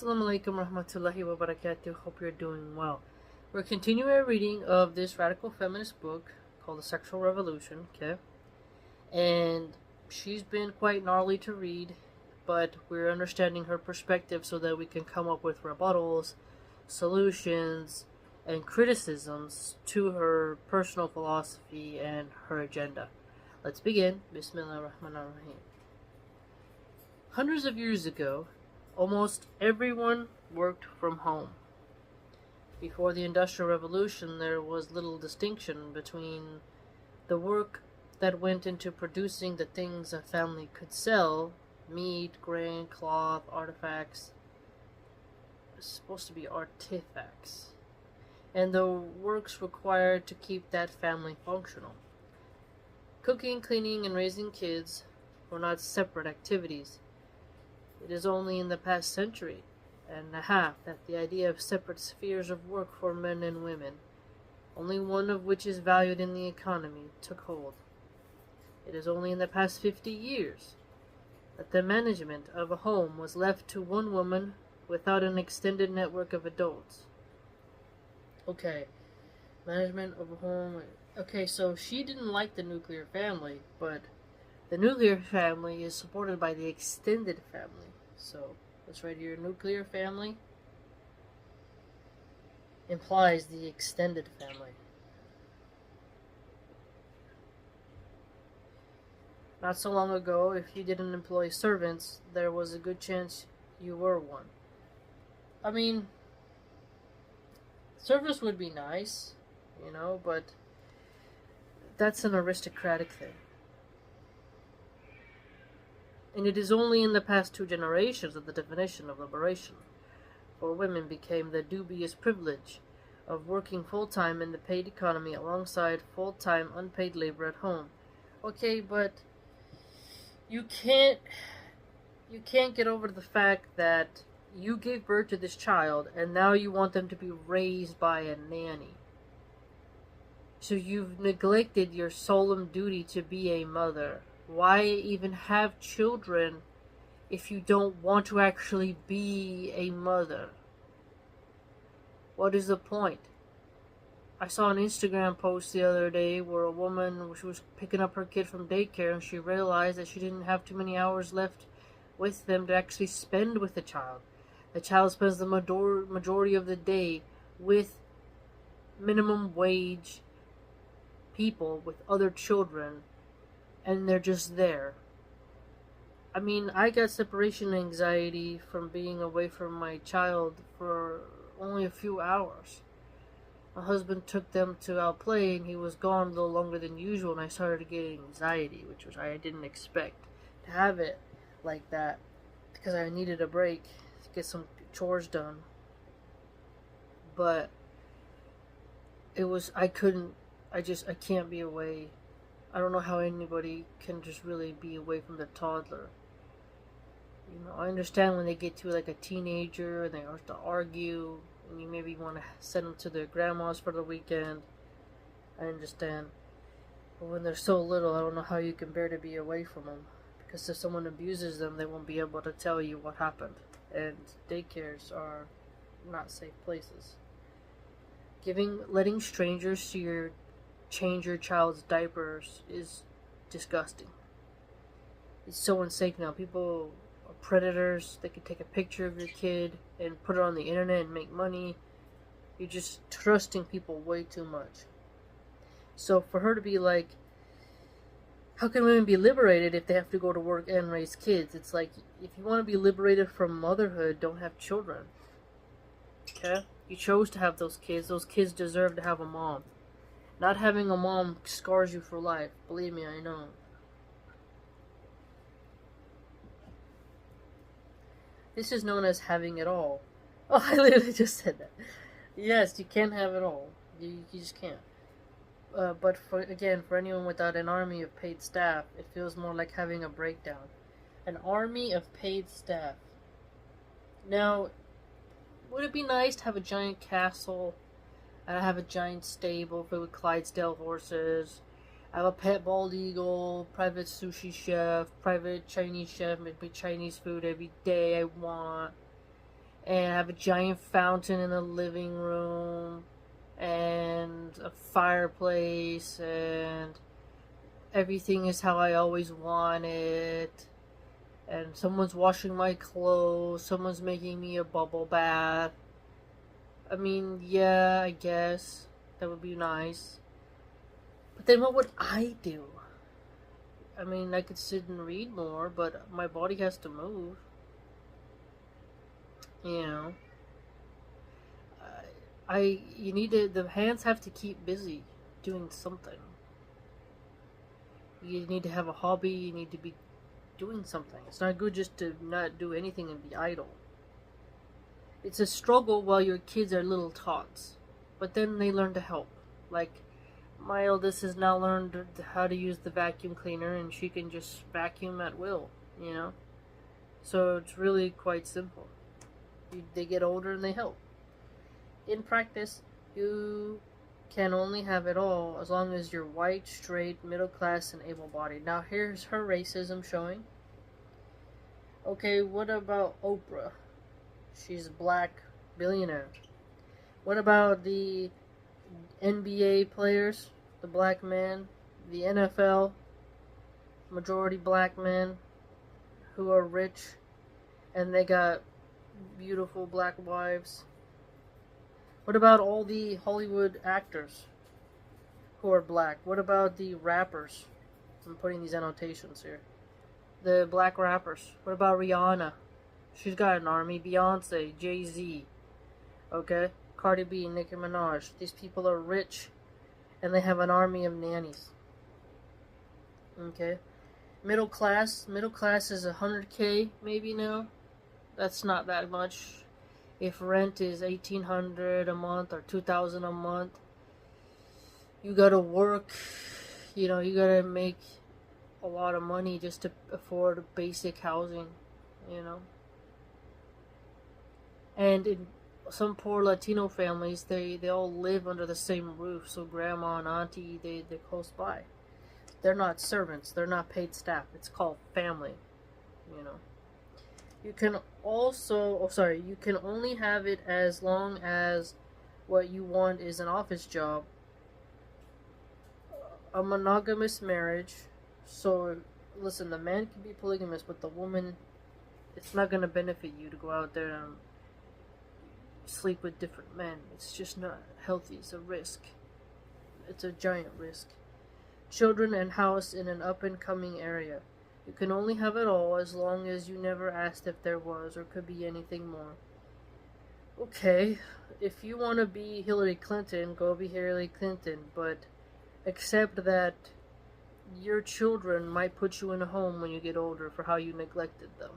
Assalamu alaikum rahmatullahi wa barakatuh. Hope you're doing well. We're continuing our reading of this radical feminist book called The Sexual Revolution, okay? And she's been quite gnarly to read, but we're understanding her perspective so that we can come up with rebuttals, solutions, and criticisms to her personal philosophy and her agenda. Let's begin. Bismillah ar-Rahman ar-Rahim. Hundreds of years ago, almost everyone worked from home. Before the Industrial Revolution, there was little distinction between the work that went into producing the things a family could sell, meat, grain, cloth, artifacts. It's supposed to be artifacts. And the works required to keep that family functional. Cooking, cleaning, and raising kids were not separate activities. It is only in the past century and a half that the idea of separate spheres of work for men and women, only one of which is valued in the economy, took hold. It is only in the past 50 years that the management of a home was left to one woman without an extended network of adults. Okay, management of a home. Okay, so she didn't like the nuclear family, but the nuclear family is supported by the extended family. So, let's write here, nuclear family implies the extended family. Not so long ago, if you didn't employ servants, there was a good chance you were one. I mean, service would be nice, but that's an aristocratic thing. And it is only in the past 2 generations that the definition of liberation for women became the dubious privilege of working full-time in the paid economy alongside full-time unpaid labor at home. Okay, but you can't get over the fact that you gave birth to this child and now you want them to be raised by a nanny. So you've neglected your solemn duty to be a mother. Why even have children if you don't want to actually be a mother? What is the point? I saw an Instagram post the other day where a woman, she was picking up her kid from daycare and she realized that she didn't have too many hours left with them to actually spend with the child. The child spends the majority of the day with minimum wage people, with other children, and they're just there. I mean, I got separation anxiety from being away from my child for only a few hours. My husband took them to out play and he was gone a little longer than usual, and I started getting anxiety, which I didn't expect to have it like that, because I needed a break to get some chores done. But I can't be away. I don't know how anybody can just really be away from the toddler. I understand when they get to like a teenager and they start to argue and you maybe want to send them to their grandma's for the weekend. I understand. But when they're so little, I don't know how you can bear to be away from them. Because if someone abuses them, they won't be able to tell you what happened. And daycares are not safe places. Letting strangers change your child's diapers is disgusting. It's so unsafe now. People are predators. They can take a picture of your kid and put it on the internet and make money. You're just trusting people way too much. So for her to be like, how can women be liberated if they have to go to work and raise kids? It's like, if you want to be liberated from motherhood, don't have children. Okay? You chose to have those kids. Those kids deserve to have a mom. Not having a mom scars you for life. Believe me, I know. This is known as having it all. Oh, I literally just said that. Yes, you can't have it all. You just can't. But for anyone without an army of paid staff, it feels more like having a breakdown. An army of paid staff. Now, would it be nice to have a giant castle? And I have a giant stable filled with Clydesdale horses. I have a pet bald eagle, private sushi chef, private Chinese chef, make me Chinese food every day I want. and have a giant fountain in the living room, and a fireplace, and everything is how I always want it, and someone's washing my clothes, someone's making me a bubble bath. I mean, yeah, I guess that would be nice. But then what would I do? I mean, I could sit and read more, but my body has to move. You know, you need to. The hands have to keep busy doing something. You need to have a hobby. You need to be doing something. It's not good just to not do anything and be idle. It's a struggle while your kids are little tots, but then they learn to help. Like, my eldest has now learned how to use the vacuum cleaner, and she can just vacuum at will, you know? So it's really quite simple. They get older and they help. In practice, you can only have it all as long as you're white, straight, middle class, and able bodied. Now, here's her racism showing. Okay, what about Oprah? She's a black billionaire. What about the NBA players, the black men, the NFL, majority black men who are rich and they got beautiful black wives? What about all the Hollywood actors who are black? What about the rappers? I'm putting these annotations here. The black rappers. What about Rihanna? She's got an army. Beyonce, Jay-Z, okay? Cardi B, Nicki Minaj. These people are rich and they have an army of nannies. Okay? Middle class is 100K maybe now. That's not that much. If rent is $1,800 a month or $2,000 a month, you gotta work, you gotta make a lot of money just to afford basic housing, And in some poor Latino families, they all live under the same roof, so grandma and auntie, they're close by. They're not servants, they're not paid staff. It's called family, You can you can only have it as long as what you want is an office job. A monogamous marriage. So, listen, the man can be polygamous, but the woman, it's not going to benefit you to go out there and sleep with different men. It's just not healthy. It's a risk. It's a giant risk. Children and house in an up-and-coming area. You can only have it all as long as you never asked if there was or could be anything more. Okay, if you want to be Hillary Clinton, go be Hillary Clinton, but accept that your children might put you in a home when you get older for how you neglected them.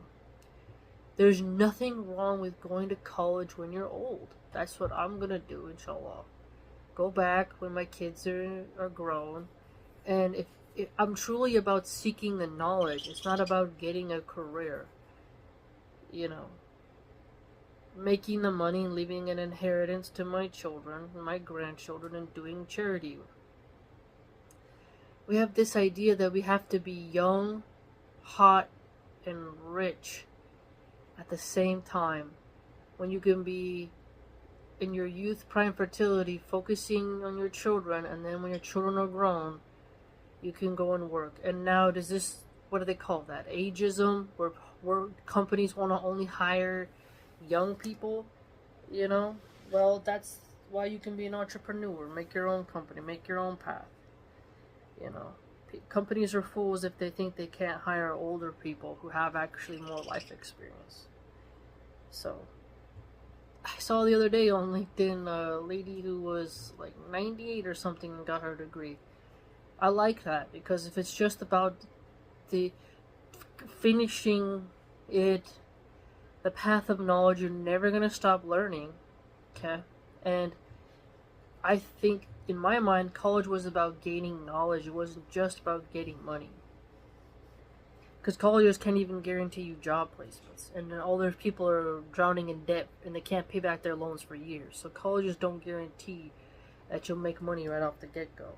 There's nothing wrong with going to college when you're old. That's what I'm going to do, inshallah. Go back when my kids are grown. And if I'm truly about seeking the knowledge. It's not about getting a career. Making the money and leaving an inheritance to my children, my grandchildren, and doing charity. We have this idea that we have to be young, hot, and rich at the same time, when you can be in your youth prime fertility focusing on your children, and then when your children are grown, you can go and work. And now what do they call that? Ageism, where companies want to only hire young people, Well, that's why you can be an entrepreneur. Make your own company, make your own path. Companies are fools if they think they can't hire older people who have actually more life experience. So, I saw the other day on LinkedIn a lady who was like 98 or something and got her degree. I like that, because if it's just about the finishing it, the path of knowledge, you're never going to stop learning, okay? And I think, in my mind, college was about gaining knowledge. It wasn't just about getting money. Because colleges can't even guarantee you job placements. And then all those people are drowning in debt and they can't pay back their loans for years. So colleges don't guarantee that you'll make money right off the get-go.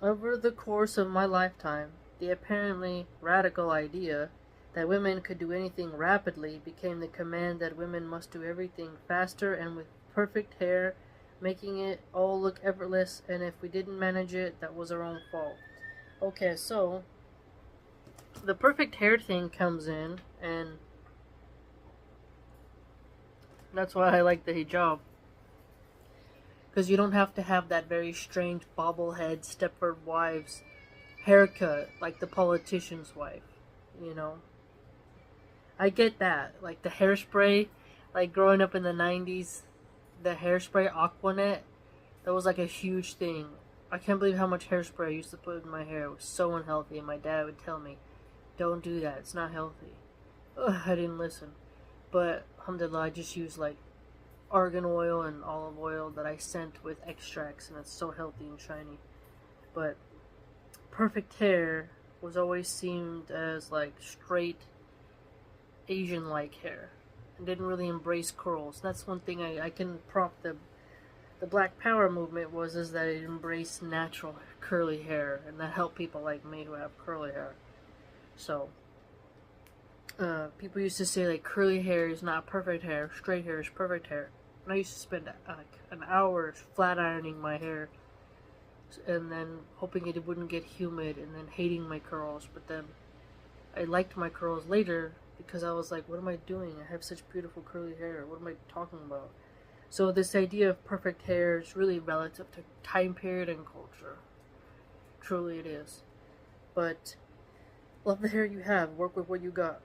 Over the course of my lifetime, the apparently radical idea that women could do anything rapidly became the command that women must do everything faster and with perfect hair, making it all look effortless, and if we didn't manage it, that was our own fault. Okay, so the perfect hair thing comes in, and that's why I like the hijab. Because you don't have to have that very strange bobblehead Stepford Wives haircut like the politician's wife, you know? I get that. Like the hairspray, like growing up in the 90s, the hairspray Aquanet, that was like a huge thing. I can't believe how much hairspray I used to put in my hair. It was so unhealthy, and my dad would tell me, don't do that, it's not healthy. Ugh, I didn't listen. But, alhamdulillah, I just use like argan oil and olive oil that I scent with extracts, and it's so healthy and shiny. But perfect hair was always seemed as like straight Asian-like hair, and didn't really embrace curls. That's one thing I can prop the Black Power movement is that it embraced natural curly hair, and that helped people like me who have curly hair. So people used to say like curly hair is not perfect hair, straight hair is perfect hair. And I used to spend like an hour flat ironing my hair, and then hoping it wouldn't get humid, and then hating my curls. But then I liked my curls later because I was like, what am I doing? I have such beautiful curly hair. What am I talking about? So this idea of perfect hair is really relative to time period and culture. Truly it is. But love the hair you have. Work with what you got.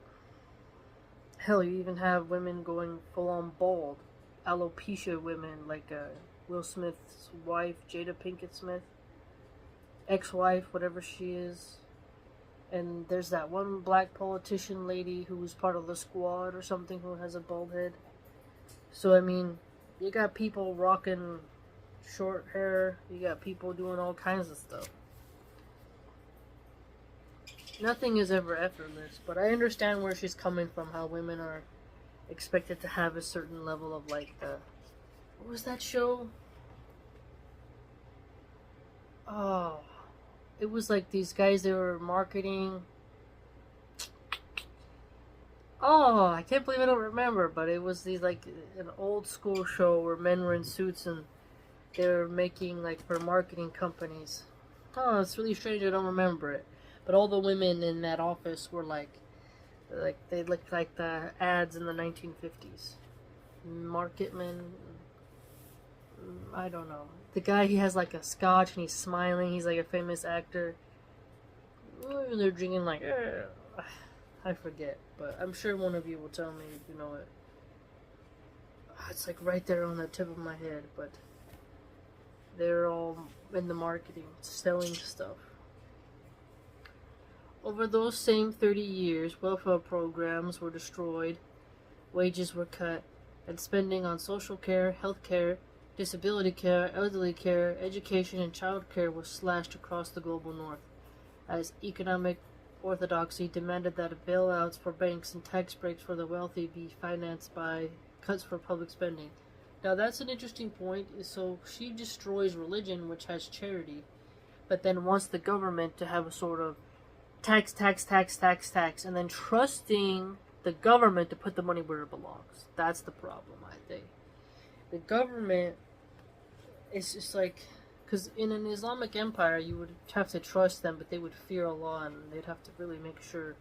Hell, you even have women going full on bald. Alopecia women, like Will Smith's wife, Jada Pinkett Smith. Ex-wife, whatever she is. And there's that one black politician lady who was part of the squad or something who has a bald head. So, I mean, you got people rocking short hair. You got people doing all kinds of stuff. Nothing is ever effortless, but I understand where she's coming from, how women are expected to have a certain level of like, what was that show? Oh, it was like these guys, they were marketing. Oh, I can't believe I don't remember, but it was these like an old school show where men were in suits and they were making like for marketing companies. Oh, it's really strange I don't remember it. But all the women in that office were like they looked like the ads in the 1950s. Marketman, I don't know. The guy, he has like a scotch and he's smiling. He's like a famous actor. They're drinking like, I forget, but I'm sure one of you will tell me if you know it. It's like right there on the tip of my head, but they're all in the marketing, selling stuff. Over those same 30 years, welfare programs were destroyed, wages were cut, and spending on social care, health care, disability care, elderly care, education, and child care was slashed across the global north, as economic orthodoxy demanded that bailouts for banks and tax breaks for the wealthy be financed by cuts for public spending. Now that's an interesting point. So she destroys religion, which has charity, but then wants the government to have a sort of tax, and then trusting the government to put the money where it belongs. That's the problem, I think. The government is just like, because in an Islamic empire, you would have to trust them, but they would fear Allah, and they'd have to really make sure.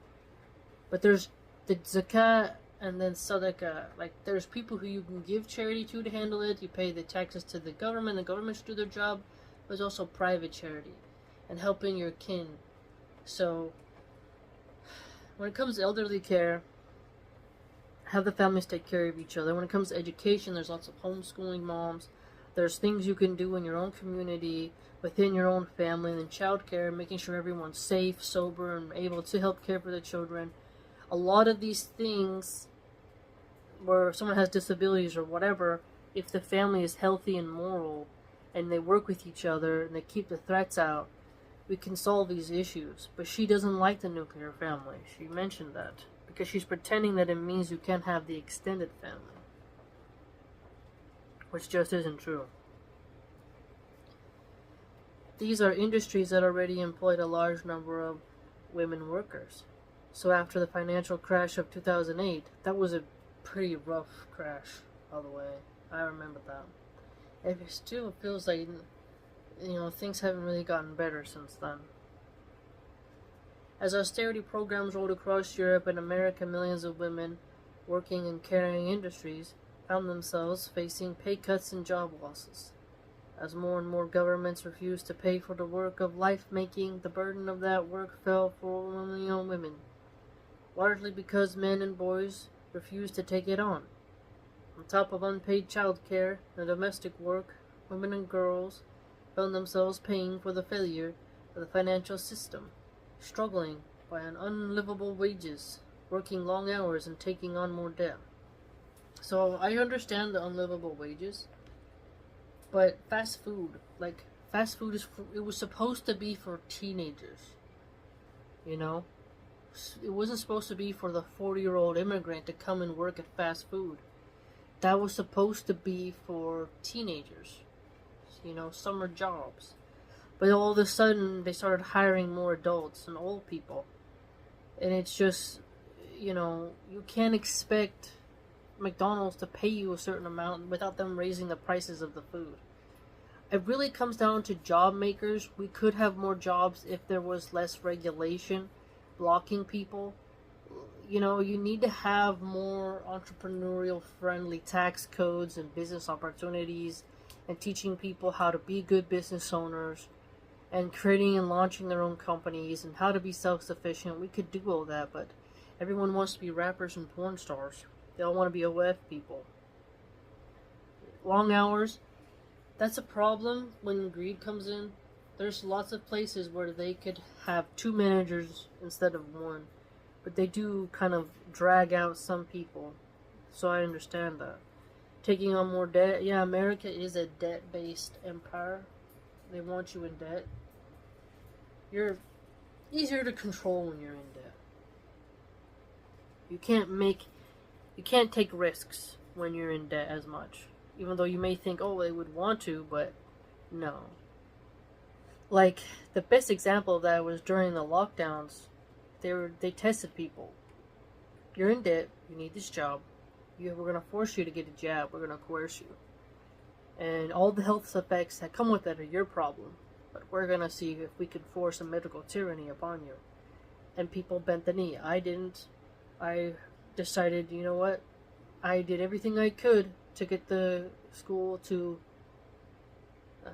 But there's the zakat and then sadaqah. Like, there's people who you can give charity to handle it. You pay the taxes to the government should do their job. There's also private charity and helping your kin. So, when it comes to elderly care, have the families take care of each other. When it comes to education, there's lots of homeschooling moms. There's things you can do in your own community, within your own family, and then childcare, making sure everyone's safe, sober, and able to help care for the children. A lot of these things, where someone has disabilities or whatever, if the family is healthy and moral, and they work with each other, and they keep the threats out, we can solve these issues. But she doesn't like the nuclear family. She mentioned that. Because she's pretending that it means you can't have the extended family. Which just isn't true. These are industries that already employed a large number of women workers. So after the financial crash of 2008, that was a pretty rough crash, by the way. I remember that. It still feels like, things haven't really gotten better since then. As austerity programs rolled across Europe and America, millions of women working in carrying industries found themselves facing pay cuts and job losses. As more and more governments refused to pay for the work of life-making, the burden of that work fell for women, largely because men and boys refused to take it on. On top of unpaid child care and domestic work, women and girls found themselves paying for the failure of the financial system, struggling by an unlivable wages, working long hours, and taking on more debt. So I understand the unlivable wages, but fast food it was supposed to be for teenagers. It wasn't supposed to be for the 40-year-old immigrant to come and work at fast food. That was supposed to be for teenagers, summer jobs. But all of a sudden, they started hiring more adults and old people. And it's just, you can't expect McDonald's to pay you a certain amount without them raising the prices of the food. It really comes down to job makers. We could have more jobs if there was less regulation blocking people. You need to have more entrepreneurial friendly tax codes and business opportunities, and teaching people how to be good business owners and creating and launching their own companies and how to be self-sufficient. We could do all that, but everyone wants to be rappers and porn stars. They all want to be OF people. Long hours, that's a problem when greed comes in. There's lots of places where they could have 2 managers instead of 1, but they do kind of drag out some people, so I understand that. Taking on more debt, yeah, America is a debt-based empire. They want you in debt. You're easier to control when you're in debt. You can't take risks when you're in debt as much. Even though you may think, oh, they would want to, but no. Like, the best example of that was during the lockdowns. They tested people. You're in debt, you need this job. We're going to force you to get a jab, we're going to coerce you. And all the health effects that come with that are your problem. But we're going to see if we can force a medical tyranny upon you. And people bent the knee. I didn't. I decided, you know what? I did everything I could to get the school to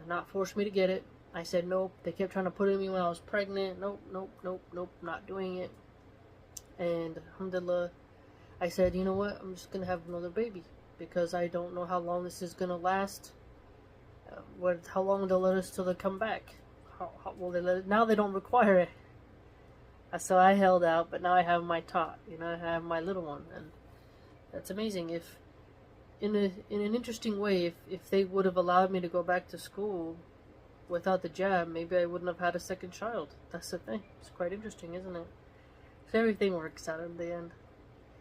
not force me to get it. I said nope. They kept trying to put it in me when I was pregnant. Nope, not doing it. And alhamdulillah, I said, you know what? I'm just going to have another baby. Because I don't know how long this is going to last. How long they'll let us till they come back? How will they let it? Now they don't require it. So I held out, but now I have my tot. I have my little one, and that's amazing. If in an interesting way, if they would have allowed me to go back to school without the jab, maybe I wouldn't have had a second child. That's the thing. It's quite interesting, isn't it? So everything works out in the end.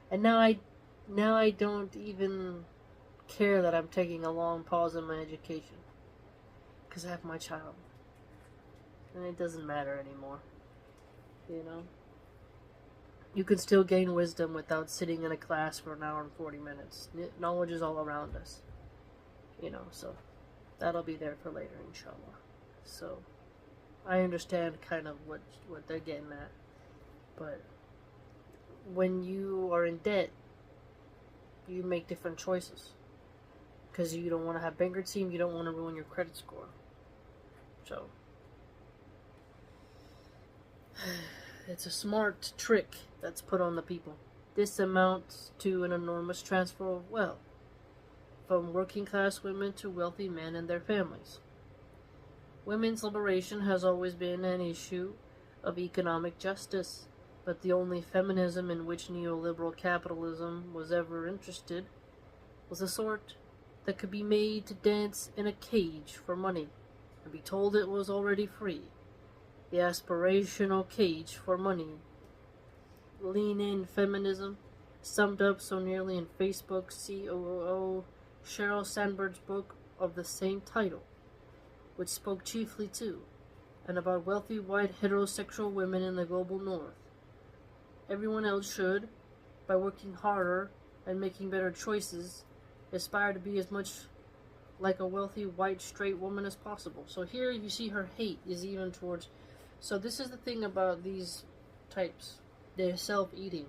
And now I don't even care that I'm taking a long pause in my education. Because I have my child. And it doesn't matter anymore. You can still gain wisdom without sitting in a class for an hour and 40 minutes. Knowledge is all around us. So that'll be there for later, inshallah. So I understand kind of what they're getting at. But when you are in debt, you make different choices. Because you don't want to have bankruptcy, you don't want to ruin your credit score. So it's a smart trick that's put on the people. This amounts to an enormous transfer of wealth from working class women to wealthy men and their families. Women's liberation has always been an issue of economic justice, but the only feminism in which neoliberal capitalism was ever interested was a sort that could be made to dance in a cage for money and be told it was already free. The aspirational cage for money. Lean-in feminism, summed up so nearly in Facebook's COO Sheryl Sandberg's book of the same title, which spoke chiefly to and about wealthy white heterosexual women in the global north. everyone else should, by working harder and making better choices, aspire to be as much like a wealthy, white, straight woman as possible. So here you see her hate is even towards... So this is the thing about these types. They're self-eating.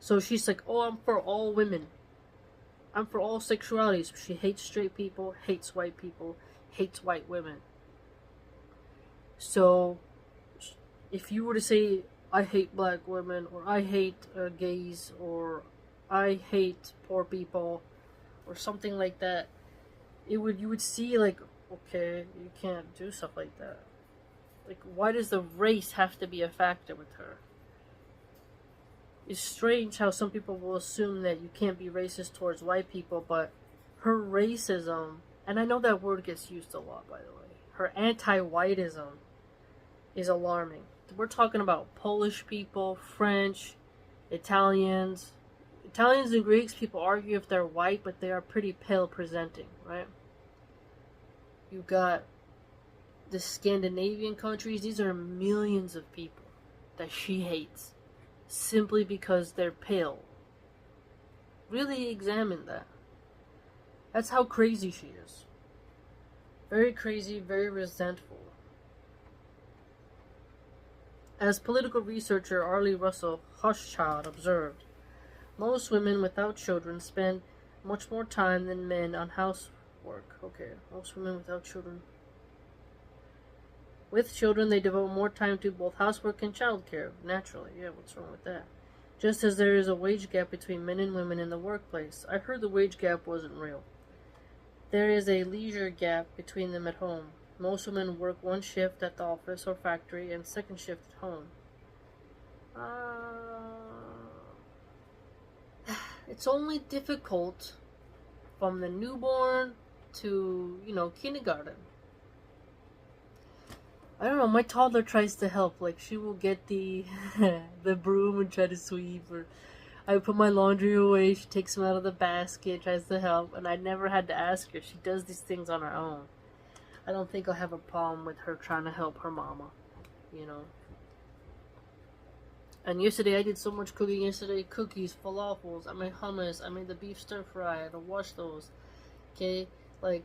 So she's like, oh, I'm for all women. I'm for all sexualities. She hates straight people, hates white people, hates white women. So if you were to say, I hate black women, or I hate gays, or I hate poor people, or something like that, you would see like, okay, you can't do stuff like that. Like, why does the race have to be a factor with her? It's strange how some people will assume that you can't be racist towards white people, but her racism, and I know that word gets used a lot, by the way, her anti-whiteism is alarming. We're talking about Polish people, French, Italians. Italians and Greeks, people argue if they're white, but they are pretty pale presenting, right? You got the Scandinavian countries. These are millions of people that she hates simply because they're pale. Really examine that. That's how crazy she is. Very crazy, very resentful. As political researcher Arlie Russell Hochschild observed, most women without children spend much more time than men on housework. Okay, most women without children. With children, they devote more time to both housework and childcare. Naturally, yeah, what's wrong with that? Just as there is a wage gap between men and women in the workplace. I heard the wage gap wasn't real. There is a leisure gap between them at home. Most women work one shift at the office or factory and second shift at home. It's only difficult from the newborn to, kindergarten. I don't know, my toddler tries to help. Like, she will get the the broom and try to sweep, or I put my laundry away, she takes them out of the basket, tries to help, and I never had to ask her. She does these things on her own. I don't think I'll have a problem with her trying to help her mama, And yesterday, I did so much cooking yesterday. Cookies, falafels, I made hummus, I made the beef stir fry, I had to wash those. Okay? Like,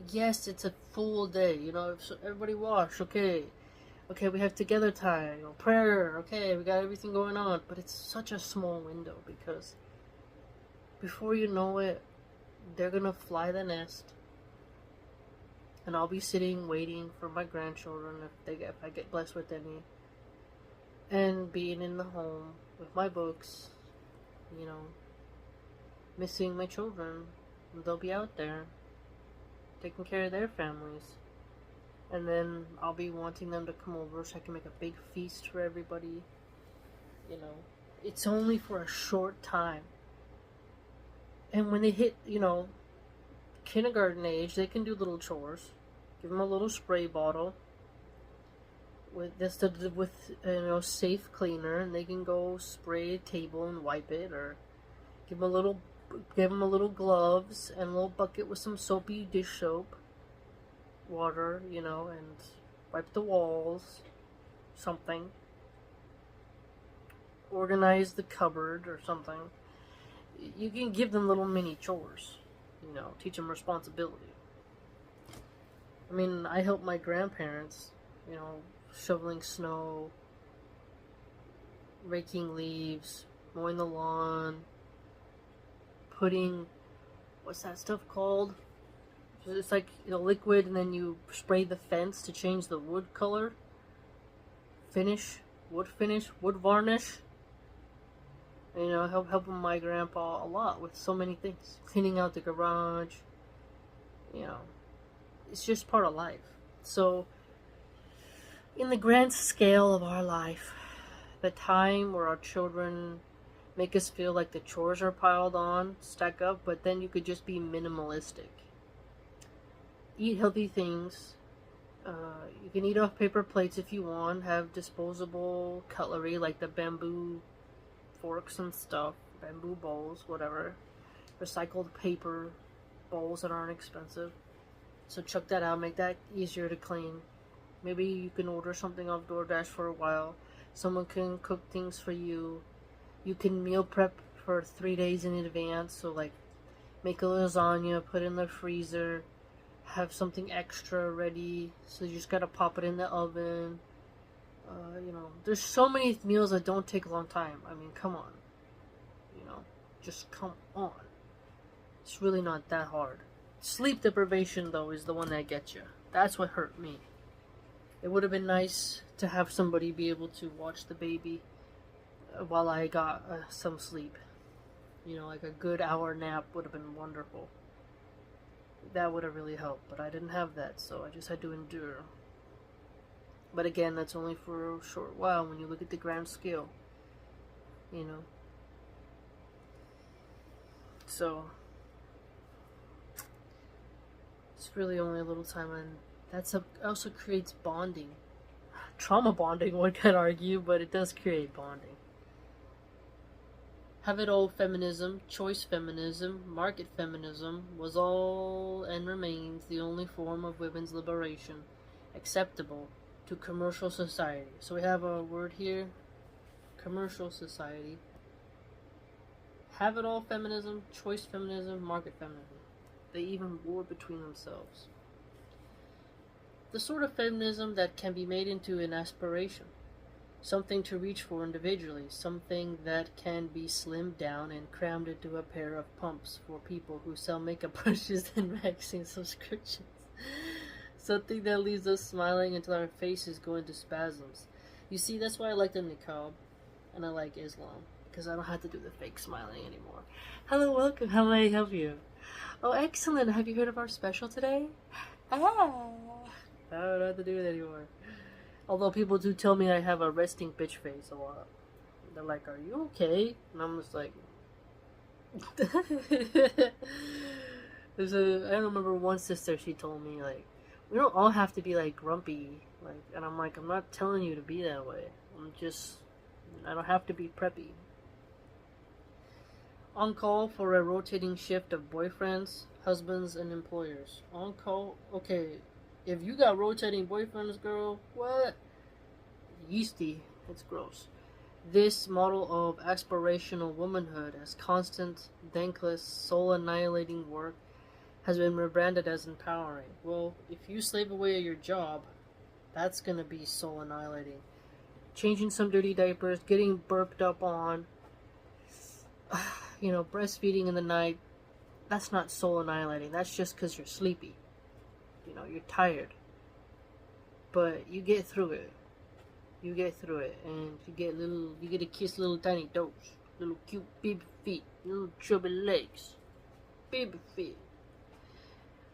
yes, it's a full day, so everybody wash, okay. Okay, we have together time, prayer, okay, we got everything going on. But it's such a small window because before you know it, they're gonna fly the nest. And I'll be sitting waiting for my grandchildren if I get blessed with any, and being in the home with my books, missing my children. They'll be out there taking care of their families, and then I'll be wanting them to come over so I can make a big feast for everybody. It's only for a short time, and when they hit kindergarten age, they can do little chores. Give them a little spray bottle with safe cleaner, and they can go spray a table and wipe it, or give them a little gloves and a little bucket with some soapy dish soap, water, and wipe the walls, something. Organize the cupboard or something. You can give them little mini chores, teach them responsibility. I mean, I help my grandparents, shoveling snow, raking leaves, mowing the lawn, putting, what's that stuff called? It's like, liquid, and then you spray the fence to change the wood color. Wood varnish. Helping my grandpa a lot with so many things. Cleaning out the garage. It's just part of life. So, in the grand scale of our life, the time where our children make us feel like the chores are piled on, stack up, but then you could just be minimalistic. Eat healthy things. You can eat off paper plates if you want. Have disposable cutlery like the bamboo forks and stuff, bamboo bowls, whatever. Recycled paper bowls that aren't expensive. So chuck that out, make that easier to clean. Maybe you can order something off DoorDash for a while. Someone can cook things for you. You can meal prep for 3 days in advance. So like, make a lasagna, put it in the freezer, have something extra ready. So you just gotta pop it in the oven. There's so many meals that don't take a long time. I mean, come on. Just come on. It's really not that hard. Sleep deprivation, though, is the one that gets you. That's what hurt me. It would have been nice to have somebody be able to watch the baby while I got some sleep. Like a good hour nap would have been wonderful. That would have really helped, but I didn't have that, so I just had to endure. But again, that's only for a short while when you look at the grand scale. So, it's really only a little time, and that also creates bonding. Trauma bonding, one could argue, but it does create bonding. Have it all feminism, choice feminism, market feminism was all and remains the only form of women's liberation acceptable to commercial society. So we have a word here, commercial society. Have it all feminism, choice feminism, market feminism. They even war between themselves. The sort of feminism that can be made into an aspiration. Something to reach for individually. Something that can be slimmed down and crammed into a pair of pumps for people who sell makeup brushes and magazine subscriptions. Something that leaves us smiling until our faces go into spasms. You see, that's why I like the niqab and I like Islam. Because I don't have to do the fake smiling anymore. Hello, welcome. How may I help you? Oh, excellent. Have you heard of our special today? I don't have to do it anymore. Although people do tell me I have a resting bitch face a lot. They're like, are you okay? And I'm just like... I remember one sister, she told me, like, we don't all have to be, like, grumpy. And I'm like, I'm not telling you to be that way. I don't have to be preppy. On call for a rotating shift of boyfriends, husbands, and employers. On call? Okay, if you got rotating boyfriends, girl, what? Yeasty. It's gross. This model of aspirational womanhood as constant, thankless, soul-annihilating work has been rebranded as empowering. Well, if you slave away at your job, that's gonna be soul-annihilating. Changing some dirty diapers, getting burped up on, breastfeeding in the night, that's not soul annihilating. That's just because you're sleepy. You're tired. But you get through it. And you get to kiss little tiny toes, little cute baby feet, little chubby legs, baby feet.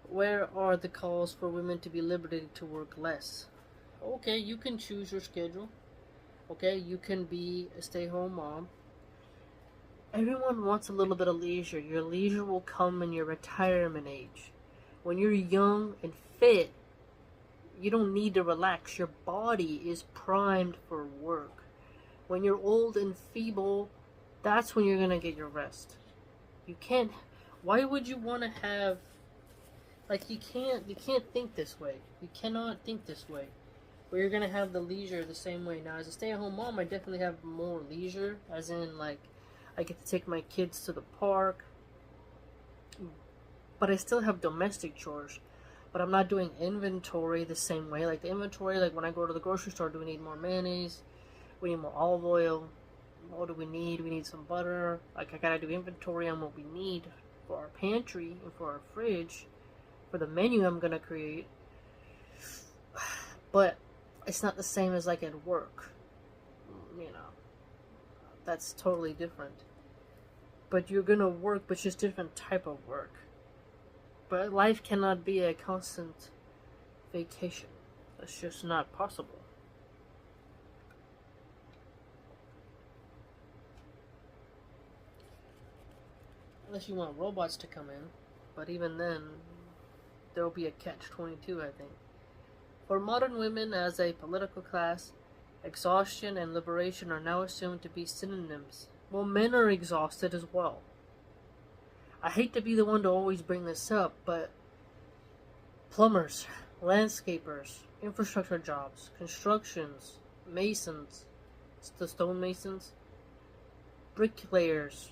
Where are the calls for women to be liberated to work less? Okay, you can choose your schedule. Okay, you can be a stay-home mom. Everyone wants a little bit of leisure. Your leisure will come in your retirement age. When you're young and fit, you don't need to relax. Your body is primed for work. When you're old and feeble, that's when you're going to get your rest. Why would you want to have, you can't think this way. You cannot think this way. Where you're going to have the leisure the same way. Now, as a stay-at-home mom, I definitely have more leisure, as in, I get to take my kids to the park, but I still have domestic chores. But I'm not doing inventory the same way. Like the inventory, when I go to the grocery store, do we need more mayonnaise? We need more olive oil. What do we need? We need some butter. I gotta do inventory on what we need for our pantry and for our fridge, for the menu I'm gonna create. But it's not the same as at work. That's totally different. But you're gonna work, but just different type of work. But life cannot be a constant vacation. That's just not possible. Unless you want robots to come in. But even then, there will be a catch-22, I think. For modern women as a political class, exhaustion and liberation are now assumed to be synonyms. Well, men are exhausted as well. I hate to be the one to always bring this up, but plumbers, landscapers, infrastructure jobs, constructions, masons, the stonemasons, bricklayers.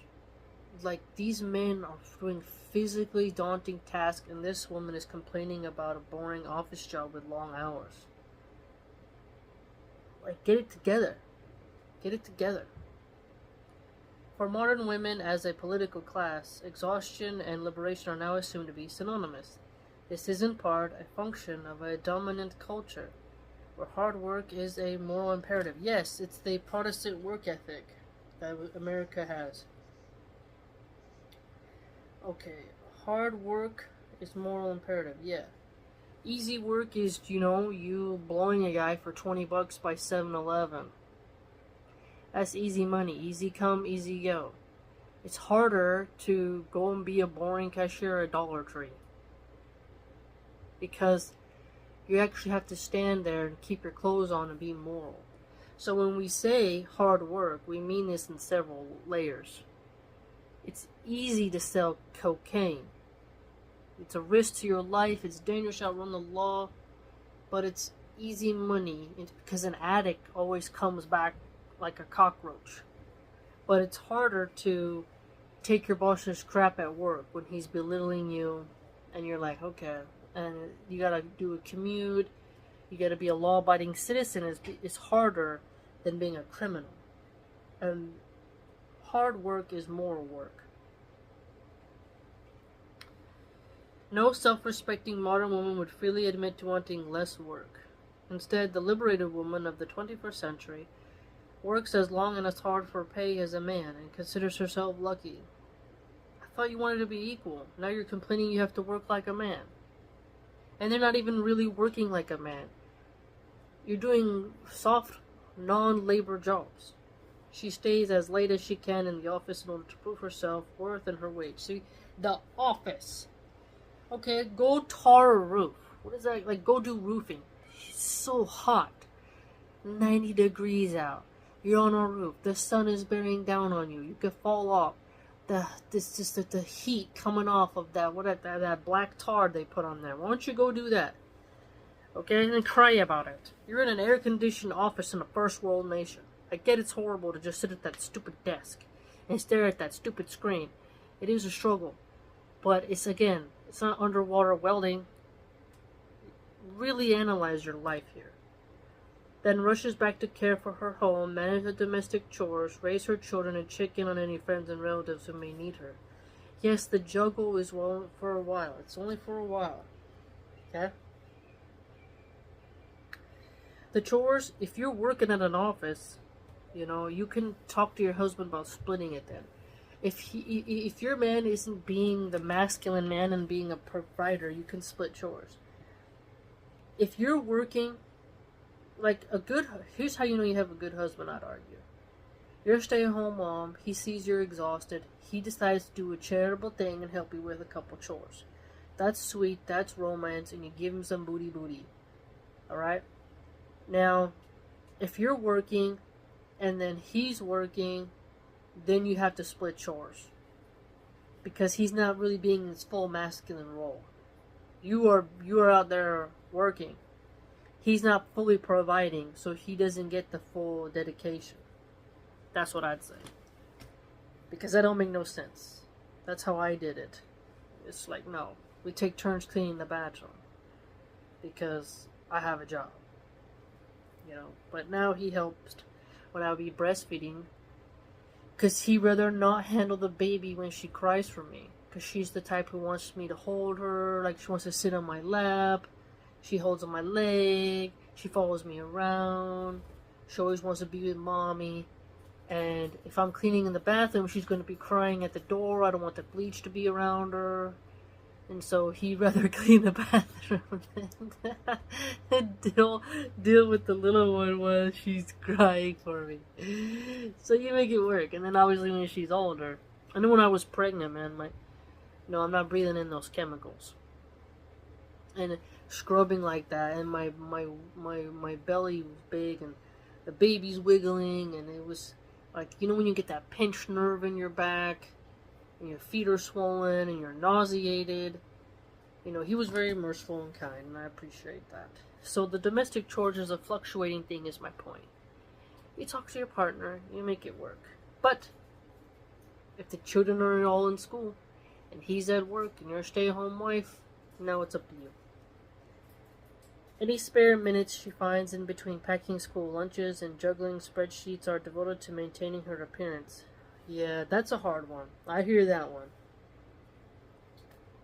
Like, these men are doing physically daunting tasks, and this woman is complaining about a boring office job with long hours. Like, get it together. Get it together. For modern women as a political class, exhaustion and liberation are now assumed to be synonymous. This is in part a function of a dominant culture, where hard work is a moral imperative. Yes, it's the Protestant work ethic that America has. Okay, hard work is moral imperative, yeah. Easy work is, you blowing a guy for $20 by 7-Eleven. That's easy money. Easy come, easy go. It's harder to go and be a boring cashier at Dollar Tree, because you actually have to stand there and keep your clothes on and be moral. So when we say hard work, we mean this in several layers. It's easy to sell cocaine. It's a risk to your life. It's dangerous, outrun the law. But it's easy money. It's because an addict always comes back like a cockroach. But it's harder to take your boss's crap at work when he's belittling you. And you're like, okay. And you gotta do a commute. You gotta be a law-abiding citizen. It's harder than being a criminal. And hard work is moral work. No self-respecting modern woman would freely admit to wanting less work. Instead, the liberated woman of the 21st century works as long and as hard for pay as a man and considers herself lucky. I thought you wanted to be equal. Now you're complaining you have to work like a man. And they're not even really working like a man. You're doing soft, non-labor jobs. She stays as late as she can in the office in order to prove herself worth and her wage. See, the office. Okay, go tar a roof. What is that? Like, go do roofing. It's so hot. 90 degrees out. You're on a roof. The sun is bearing down on you. You could fall off. The heat coming off of that black tar they put on there. Why don't you go do that? Okay, and then cry about it. You're in an air-conditioned office in a first world nation. I get it's horrible to just sit at that stupid desk and stare at that stupid screen. It is a struggle. But it's not underwater welding. Really analyze your life here. Then rushes back to care for her home, manage the domestic chores, raise her children, and check in on any friends and relatives who may need her. Yes, the juggle is for a while. It's only for a while. Okay? The chores, if you're working at an office, you can talk to your husband about splitting it then. If your man isn't being the masculine man and being a provider, you can split chores. If you're working, here's how you know you have a good husband, I'd argue. You're a stay-at-home mom, he sees you're exhausted, he decides to do a charitable thing and help you with a couple chores. That's sweet, that's romance, and you give him some booty. Alright? Now, if you're working, and then he's working, then you have to split chores. Because he's not really being in his full masculine role. You are out there working. He's not fully providing, so he doesn't get the full dedication. That's what I'd say. Because that don't make no sense. That's how I did it. It's like, no. We take turns cleaning the bathroom. Because I have a job. But now he helps when I would be breastfeeding. Because he'd rather not handle the baby when she cries for me. Because she's the type who wants me to hold her. Like, she wants to sit on my lap. She holds on my leg. She follows me around. She always wants to be with mommy. And if I'm cleaning in the bathroom, she's going to be crying at the door. I don't want the bleach to be around her. And so he'd rather clean the bathroom than deal with the little one while she's crying for me. So you make it work. And then obviously when she's older. And then when I was pregnant, man, I'm not breathing in those chemicals. And scrubbing like that, and my belly was big, and the baby's wiggling, and it was like, when you get that pinched nerve in your back, and your feet are swollen, and you're nauseated. He was very merciful and kind, and I appreciate that. So the domestic chores is a fluctuating thing, is my point. You talk to your partner, you make it work. But if the children are all in school and he's at work and you're a stay-at-home wife, now it's up to you. Any spare minutes she finds in between packing school lunches and juggling spreadsheets are devoted to maintaining her appearance. Yeah, that's a hard one. I hear that one.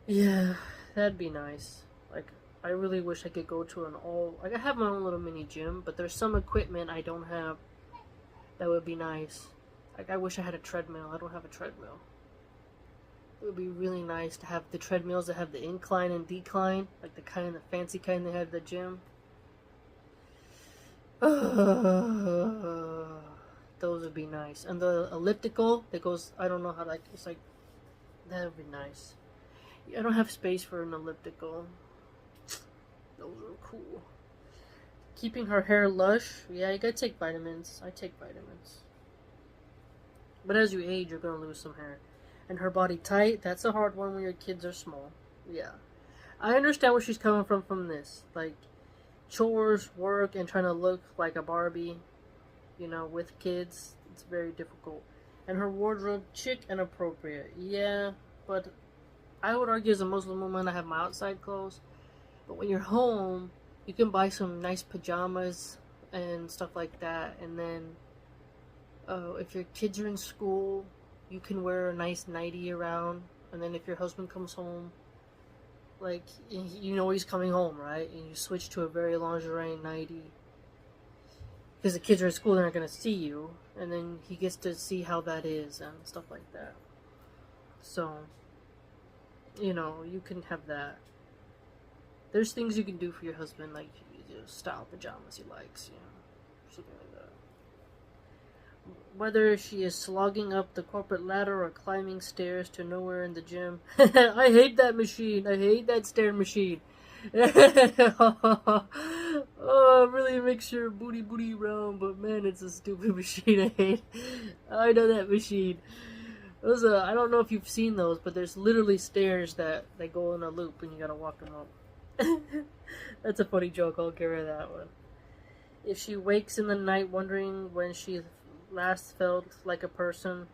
Yeah, that'd be nice. Like, I really wish I could go to an like, I have my own little mini gym, but there's some equipment I don't have that would be nice. Like, I wish I had a treadmill. I don't have a treadmill. It would be really nice to have the treadmills that have the incline and decline, like the fancy kind they have at the gym. Those would be nice. And the elliptical that goes, I don't know how, like, it's like, that would be nice. I don't have space for an elliptical. Those are cool. Keeping her hair lush. Yeah, you gotta take vitamins. I take vitamins. But as you age, you're gonna lose some hair. And her body tight. That's a hard one when your kids are small. Yeah. I understand where she's coming from this. Like, chores, work, and trying to look like a Barbie, you know, with kids. It's very difficult. And her wardrobe, chic and appropriate. Yeah, but I would argue as a Muslim woman, I have my outside clothes. But when you're home, you can buy some nice pajamas and stuff like that. And then, if your kids are in school, you can wear a nice nightie around. And then if your husband comes home, like, you know he's coming home, right? And you switch to a very lingerie nightie. Because the kids are at school, they're not going to see you. And then he gets to see how that is and stuff like that. So, you know, you can have that. There's things you can do for your husband, like, you know, style pajamas he likes, you know, something like that. Whether she is slogging up the corporate ladder or climbing stairs to nowhere in the gym. I hate that machine. I hate that stair machine. Oh, it really makes your booty round, but man, it's a stupid machine. I hate. I know that machine. Those, I don't know if you've seen those, but there's literally stairs that go in a loop and you gotta walk them up. That's a funny joke. I'll give her that one. If she wakes in the night wondering when she last felt like a person,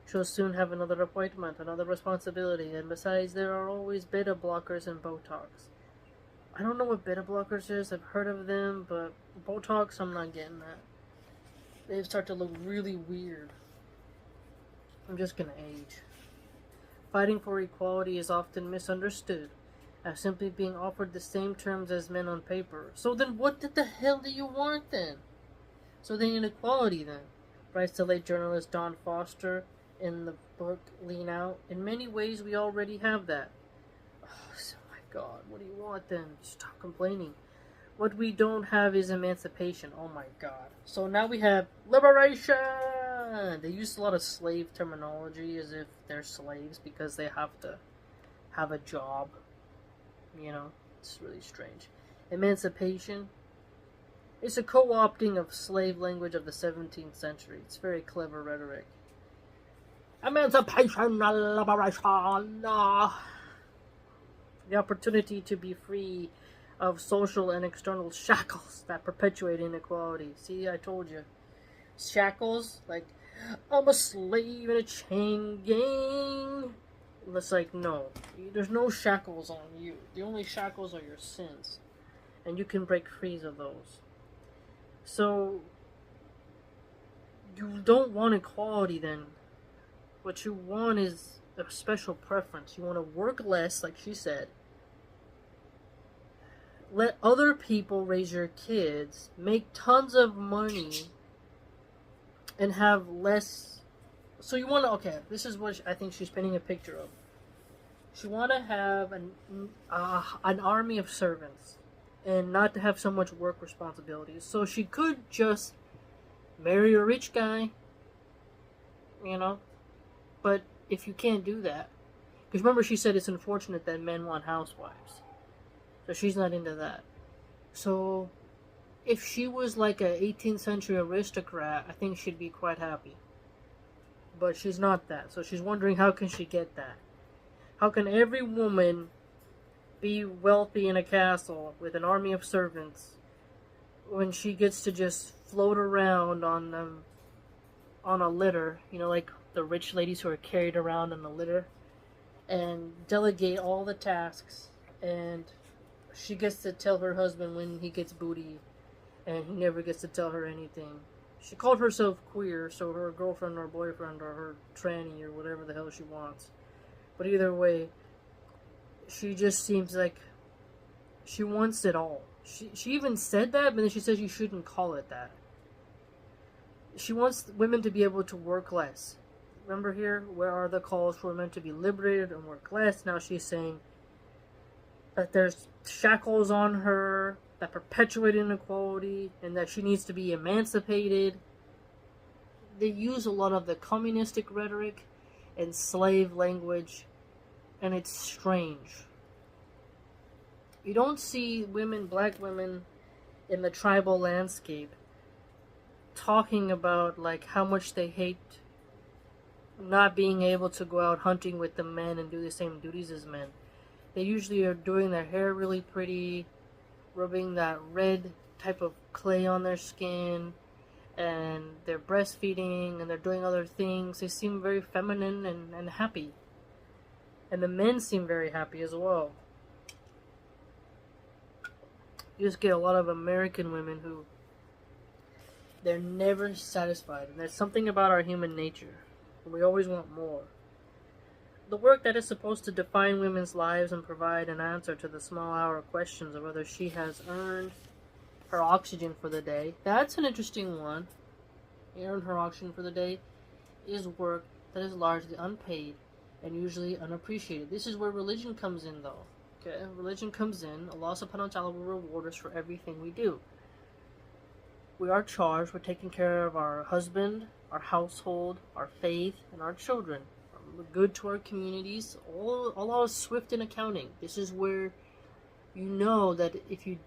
she'll soon have another appointment, another responsibility, and besides, there are always beta blockers and Botox. I don't know what beta blockers is. I've heard of them, but Botox, I'm not getting that. They start to look really weird. I'm just gonna age. Fighting for equality is often misunderstood as simply being offered the same terms as men on paper. So then what the hell do you want then? So then inequality then, writes the late journalist Don Foster in the book Lean Out. In many ways we already have that. Oh my God, what do you want then? Stop complaining. What we don't have is emancipation. Oh my God. So now we have liberation. They use a lot of slave terminology as if they're slaves because they have to have a job. You know, it's really strange. Emancipation. It's a co-opting of slave language of the 17th century. It's very clever rhetoric. Emancipation, liberation. The opportunity to be free of social and external shackles that perpetuate inequality. See, I told you. Shackles, like, I'm a slave in a chain gang. It's like, no. There's no shackles on you. The only shackles are your sins. And you can break free of those. So, you don't want equality then. What you want is a special preference. You want to work less, like she said. Let other people raise your kids. Make tons of money. And have less. So you want to, okay, this is what I think she's painting a picture of. She want to have an army of servants and not to have so much work responsibilities. So she could just marry a rich guy, you know. But if you can't do that, because remember she said it's unfortunate that men want housewives. So she's not into that. So if she was like a 18th century aristocrat, I think she'd be quite happy. But she's not that. So she's wondering how can she get that? How can every woman be wealthy in a castle with an army of servants when she gets to just float around on a litter, like the rich ladies who are carried around in a litter, and delegate all the tasks. And she gets to tell her husband when he gets booty, and he never gets to tell her anything. She called herself queer, so her girlfriend or boyfriend or her tranny or whatever the hell she wants. But either way, she just seems like she wants it all. She even said that, but then she says you shouldn't call it that. She wants women to be able to work less. Remember here, where are the calls for women to be liberated and work less? Now she's saying that there's shackles on her that perpetuate inequality and that she needs to be emancipated. They use a lot of the communistic rhetoric and slave language, and it's strange. You don't see women, black women, in the tribal landscape talking about like how much they hate not being able to go out hunting with the men and do the same duties as men. They usually are doing their hair really pretty, rubbing that red type of clay on their skin, and they're breastfeeding, and they're doing other things. They seem very feminine and happy. And the men seem very happy as well. You just get a lot of American women who, they're never satisfied. And there's something about our human nature. We always want more. The work that is supposed to define women's lives and provide an answer to the small-hour questions of whether she has earned her oxygen for the day. That's an interesting one. Earn her oxygen for the day is work that is largely unpaid and usually unappreciated. This is where religion comes in, though. Okay, religion comes in. Allah subhanahu wa ta'ala will reward us for everything we do. We are charged with taking care of our husband, our household, our faith, and our children. We're good to our communities. Allah is swift in accounting. This is where you know that if you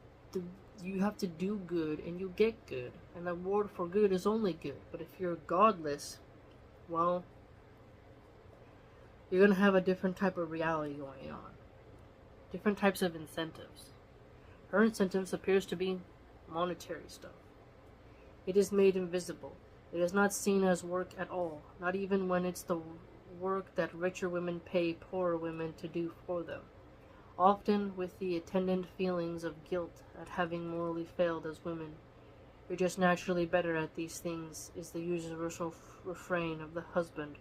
have to do good and you get good, and the reward for good is only good. But if you're godless, well, you're going to have a different type of reality going on. Different types of incentives. Her incentives appears to be monetary stuff. It is made invisible. It is not seen as work at all, not even when it's the work that richer women pay poorer women to do for them. Often with the attendant feelings of guilt at having morally failed as women. You're just naturally better at these things is the universal refrain of the husband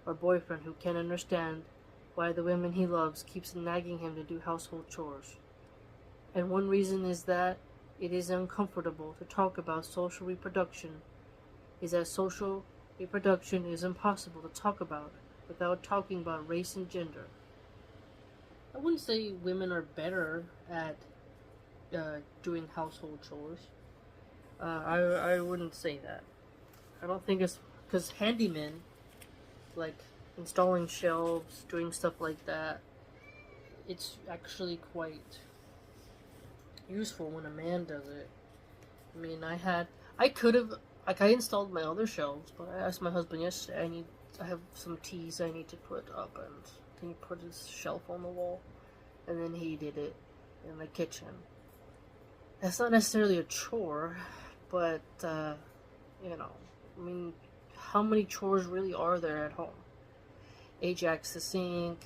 or boyfriend who can't understand why the women he loves keeps nagging him to do household chores. And one reason is that it is uncomfortable to talk about social reproduction, is that social reproduction is impossible to talk about without talking about race and gender. I wouldn't say women are better at doing household chores. I wouldn't say that. I don't think it's because handymen, like installing shelves, doing stuff like that, it's actually quite useful when a man does it. I mean, I installed my other shelves, but I asked my husband yesterday, I have some teas I need to put up, and can you put his shelf on the wall? And then he did it in the kitchen. That's not necessarily a chore, but, I mean, how many chores really are there at home? Ajax the sink.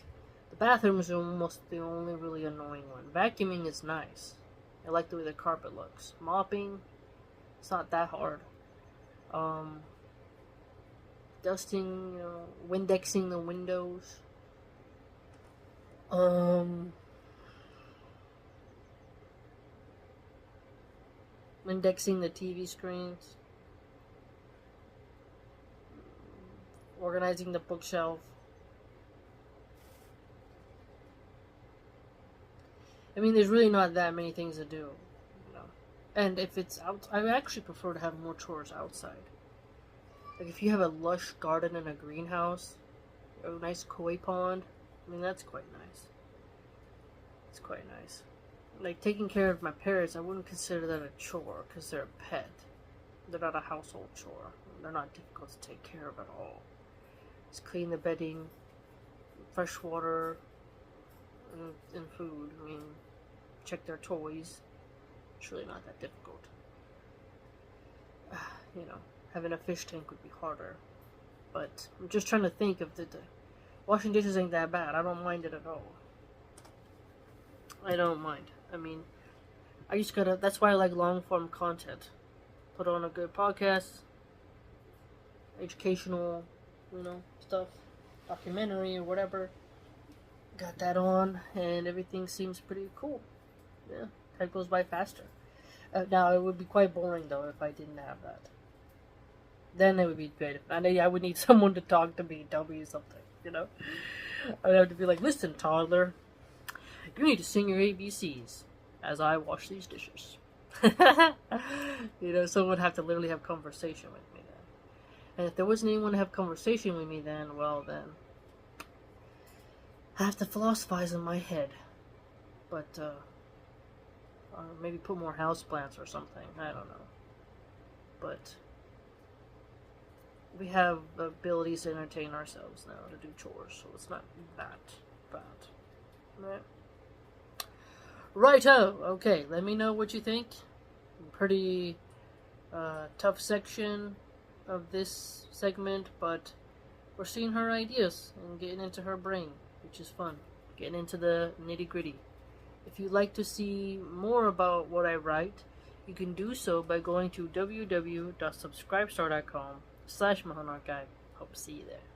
The bathroom is almost the only really annoying one. Vacuuming is nice. I like the way the carpet looks. Mopping, it's not that hard. Dusting, Windexing the windows. Indexing the TV screens, organizing the bookshelf. I mean, there's really not that many things to do, And if it's out, I actually prefer to have more chores outside. Like if you have a lush garden and a greenhouse, a nice koi pond, I mean, that's quite nice. It's quite nice. Like, taking care of my parents, I wouldn't consider that a chore, because they're a pet. They're not a household chore. They're not difficult to take care of at all. Just clean the bedding, fresh water, and food. I mean, check their toys. It's really not that difficult. having a fish tank would be harder. But I'm just trying to think of the washing dishes ain't that bad. I don't mind it at all. I don't mind. I mean, I just gotta. That's why I like long form content. Put on a good podcast, educational, stuff, documentary or whatever. Got that on, and everything seems pretty cool. Yeah, time goes by faster. Now it would be quite boring though if I didn't have that. Then it would be great. And I would need someone to talk to me, tell me something. I'd have to be like, listen, toddler, you need to sing your ABCs as I wash these dishes. Someone would have to literally have conversation with me then. And if there wasn't anyone to have conversation with me then, well then, I have to philosophize in my head. But, or maybe put more houseplants or something. I don't know. But we have abilities to entertain ourselves now, to do chores, so it's not that bad. Right? Righto! Okay, let me know what you think. Pretty tough section of this segment, but we're seeing her ideas and getting into her brain, which is fun. Getting into the nitty-gritty. If you'd like to see more about what I write, you can do so by going to www.subscribestar.com/MilahanArchive. Hope to see you there.